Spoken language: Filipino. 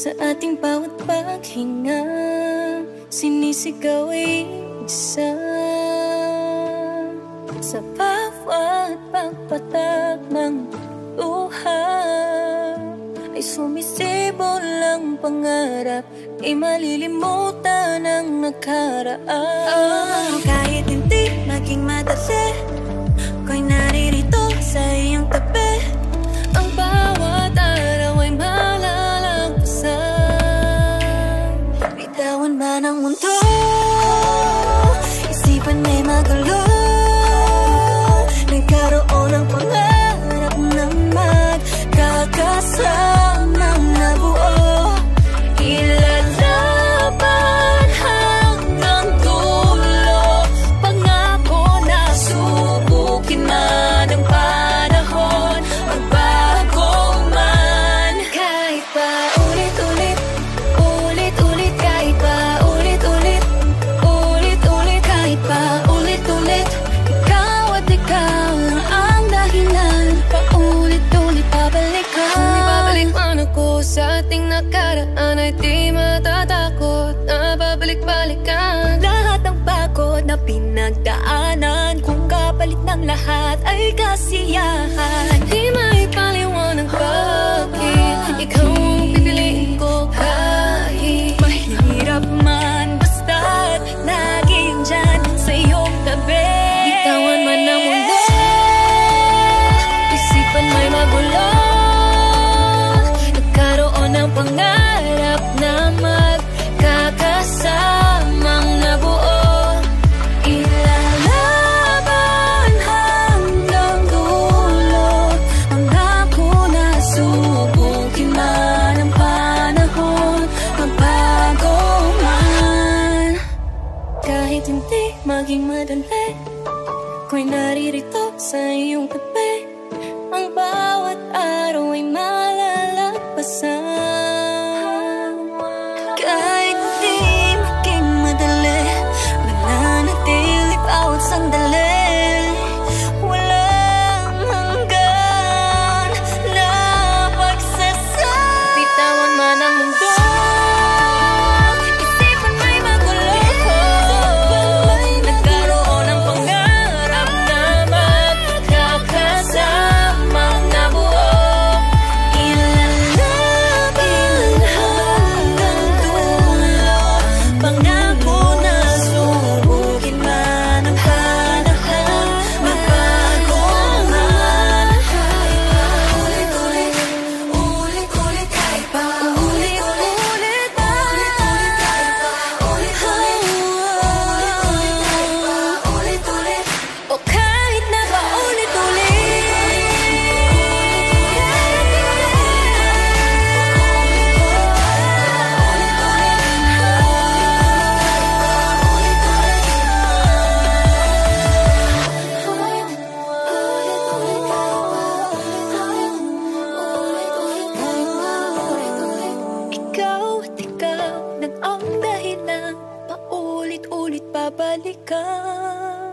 Sa ating bawat paghinga, sinisigaw ay isa. Sa bawat pagpatak ng luha ay sumisibol ang pangarap, ay malilimutan ang nakaraan. Kahit hindi maging madali, ako'y naririto sa iyong tabi. Ang bawat araw ay malalagpasan. Bitawan man ang mundo, isipan may magulo. Nagkaroon ng pangarap na magkakasamang nabuo. Ilalaban hanggang dulo. Pangako na subukin man ang panahon, magbago man. Kahit pa ulit-ulit, ulit-ulit. Kahit pa ulit-ulit, ulit-ulit. Kahit pa ulit-ulit, ikaw at ikaw lang ang dahilan. Paulit-ulit babalik ka. Kung ibabalik man ako sa ating nakaraan, ay di matatakot na babalik-balikan. Lahat ng pagod na pinagdaanan, kung kapalit ng lahat ay kasiyahan. Di maipaliwanag bakit ikaw ang pipiliin ko. Kahit mahirap man, basta't laging dyan sa iyong tabi. Bitawan man ang mundo, isipan may magulo. Nagkaroon ng pangarap na magkakasamang nabuo. Ilalaban hanggang dulo. Pangako na subukin man ang panahon, magbago man. Kahit hindi maging madali, ako'y naririto sa iyong tabi. Ang bawat araw ay malalagpasan. Kahit di maging madali, mananatili bawat sandali. Walang hanggan na pagsasama. Bitawan man ang mundo, isipan may magulo. Nagkaroon ng pangarap na magkakasamang nabuo. Ilalaban hanggang dulo. Pangako na subukin man ang panahon, magbago man. Ulit-ulit, ulit-ulit. Kahit pa ulit-ulit, ulit-ulit. O kahit na ba ikaw at ikaw lang ang dahilan, paulit-ulit babalikan.